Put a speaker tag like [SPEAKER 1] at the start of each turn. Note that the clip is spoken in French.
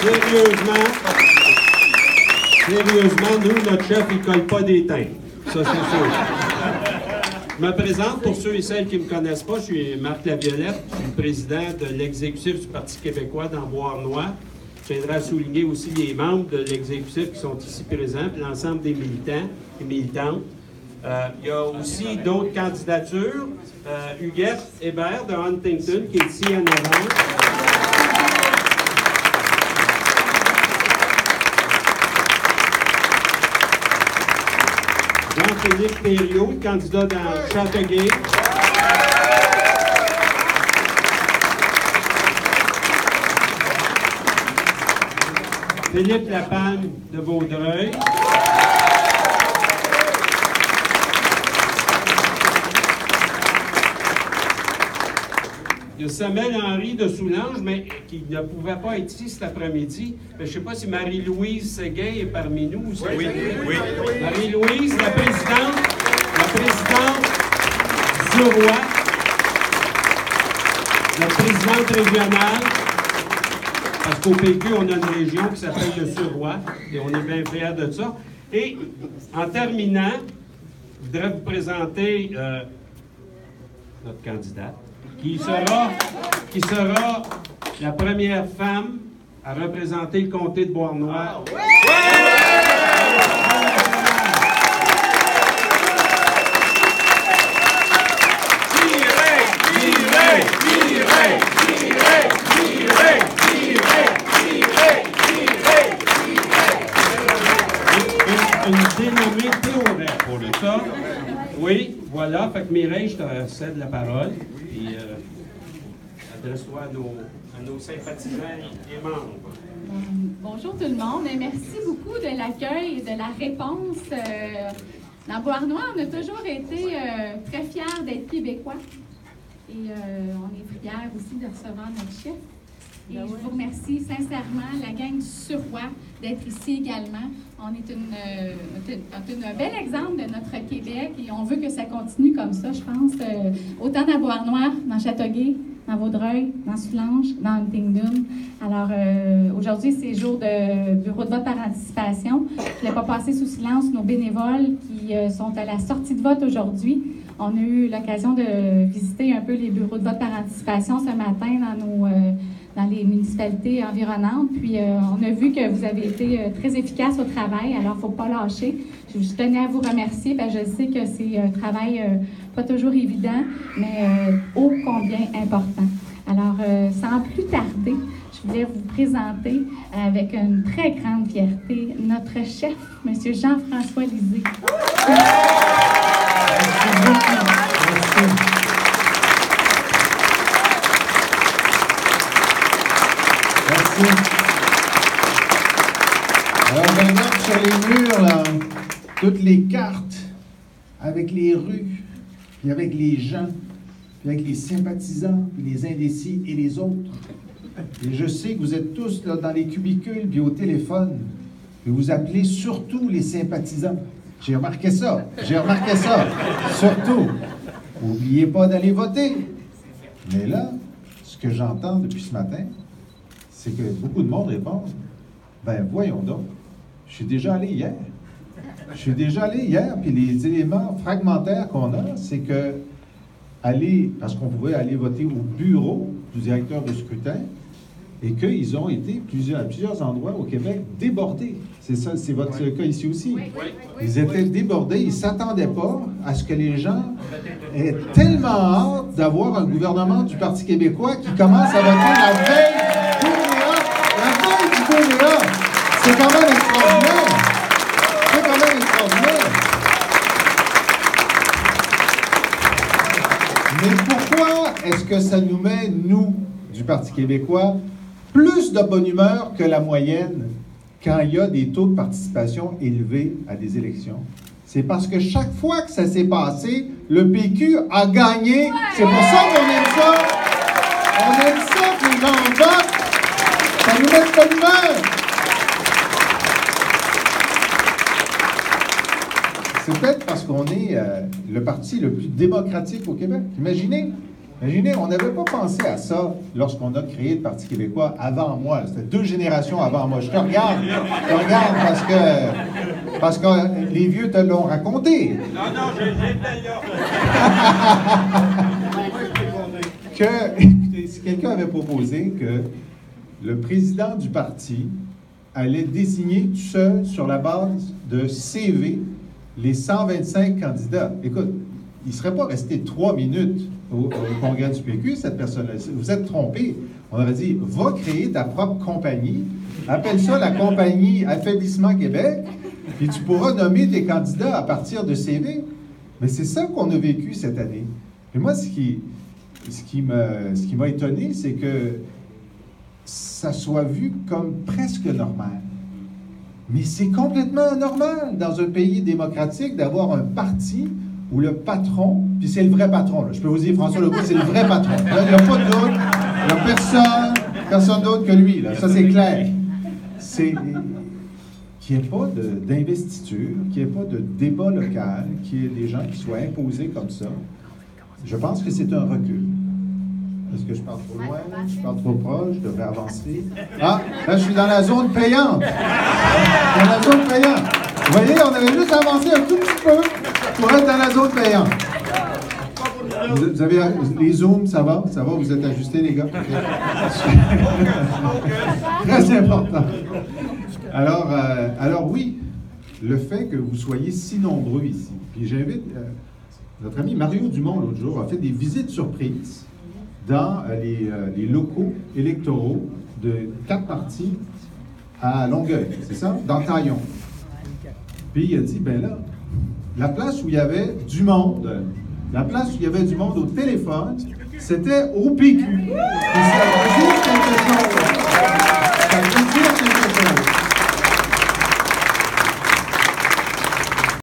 [SPEAKER 1] Sérieusement, nous, notre chef, il colle pas des teintes. Ça, c'est sûr. Je me présente pour ceux et celles qui ne me connaissent pas. Je suis Marc Laviolette, je suis le président de l'exécutif du Parti québécois dans Beauharnois. Je tiendrai à souligner aussi les membres de l'exécutif qui sont ici présents, puis l'ensemble des militants et militantes. Il y a aussi d'autres candidatures. Huguette Hébert de Huntington, qui est ici en avant. Jean-Philippe Thériault, candidat dans Châteauguay. Philippe Lapanne de Vaudreuil. Il y a Samuel Henry de Soulanges, mais qui ne pouvait pas être ici cet après-midi. Je ne sais pas si Marie-Louise Séguin est parmi nous.
[SPEAKER 2] Oui.
[SPEAKER 1] Marie-Louise, la présidente du roi, la présidente régionale, parce qu'au PQ, on a une région qui s'appelle le Sur-Roi, et on est bien fiers de ça. Et en terminant, je voudrais vous présenter notre candidate, qui sera la première femme à représenter le comté de Beauharnois. Une dénommée Théoret pour le ça. Oui, voilà. Fait que Mireille, je te cède la parole. Puis adresse-toi à nos sympathisants et membres.
[SPEAKER 3] Bonjour tout le monde. Merci beaucoup de l'accueil et de la réponse. Dans Beauharnois, on a toujours été très fiers d'être Québécois. Et on est fiers aussi de recevoir notre chef. Et je vous remercie sincèrement, la gang du Sur-Roi, d'être ici également. On est un bel exemple de notre Québec et on veut que ça continue comme ça, je pense. Autant dans Beauharnois, dans Châteauguay, dans Vaudreuil, dans Soulanges, dans Huntington. Alors, aujourd'hui, c'est jour de bureau de vote par anticipation. Je ne voulais pas passer sous silence nos bénévoles qui sont à la sortie de vote aujourd'hui. On a eu l'occasion de visiter un peu les bureaux de vote par anticipation ce matin dans les municipalités environnantes. Puis, on a vu que vous avez été très efficace au travail, alors il ne faut pas lâcher. Je tenais à vous remercier, parce que je sais que c'est un travail pas toujours évident, mais ô combien important. Alors, sans plus tarder, je voulais vous présenter avec une très grande fierté notre chef, M. Jean-François Lisée.
[SPEAKER 4] Merci. Alors, on regarde sur les murs, là, toutes les cartes avec les rues, puis avec les gens, puis avec les sympathisants, puis les indécis et les autres. Et je sais que vous êtes tous là, dans les cubicules, puis au téléphone, et vous appelez surtout les sympathisants. J'ai remarqué ça. Surtout. N'oubliez pas d'aller voter. Mais là, ce que j'entends depuis ce matin, c'est que beaucoup de monde répond, ben voyons donc, je suis déjà allé hier. Puis les éléments fragmentaires qu'on a, c'est que parce qu'on pouvait aller voter au bureau du directeur de scrutin, et qu'ils ont été à plusieurs endroits au Québec débordés. C'est ça, c'est votre cas ici aussi. Ils étaient débordés, ils ne s'attendaient pas à ce que les gens aient tellement hâte d'avoir un gouvernement du Parti québécois qui commence à voter la veille du TVA. C'est quand même extraordinaire. Mais pourquoi est-ce que ça nous met, nous, du Parti québécois, plus de bonne humeur que la moyenne quand il y a des taux de participation élevés à des élections? C'est parce que chaque fois que ça s'est passé, le PQ a gagné. C'est pour ça qu'on aime ça. On aime ça que les gens votent. Ça nous met de bonne humeur. C'est peut-être parce qu'on est le parti le plus démocratique au Québec. Imaginez, Imaginez, on n'avait pas pensé à ça lorsqu'on a créé le Parti québécois avant moi. C'était 2 générations avant moi. Je te regarde parce que les vieux te l'ont raconté.
[SPEAKER 1] Non, j'étais là.
[SPEAKER 4] Écoutez, si quelqu'un avait proposé que le président du parti allait désigner tout seul, sur la base de CV, les 125 candidats. Écoute, il ne serait pas resté 3 minutes au congrès du PQ, cette personne-là. Vous êtes trompé. On aurait dit, va créer ta propre compagnie, appelle ça la compagnie Affaiblissement Québec, puis tu pourras nommer tes candidats à partir de CV. Mais c'est ça qu'on a vécu cette année. Et moi, ce qui m'a étonné, c'est que ça soit vu comme presque normal. Mais c'est complètement anormal dans un pays démocratique d'avoir un parti où le patron, puis c'est le vrai patron, là. Je peux vous dire, François Legault, c'est le vrai patron. Là, il n'y a pas de doute, il n'y a personne d'autre que lui, là. Ça c'est clair. C'est qu'il n'y ait pas d'investiture, qu'il n'y ait pas de débat local, qu'il y ait des gens qui soient imposés comme ça. Je pense que c'est un recul. Est-ce que je parle trop loin? Je parle trop proche? Je devrais avancer? Ah, là, je suis dans la zone payante. Dans la zone payante. Vous voyez, on avait juste avancé un tout petit peu pour être dans la zone payante. Vous avez les zooms, ça va? Ça va? Vous êtes ajustés, les gars? Très important. Alors oui, le fait que vous soyez si nombreux ici, puis j'invite notre ami Mario Dumont l'autre jour a fait des visites surprises dans les locaux électoraux de 4 partis à Longueuil, c'est ça? Dans Taillon. Puis il a dit, ben là, la place où il y avait du monde, la place où il y avait du monde au téléphone, c'était au PQ. Et ça veut dire quelque chose.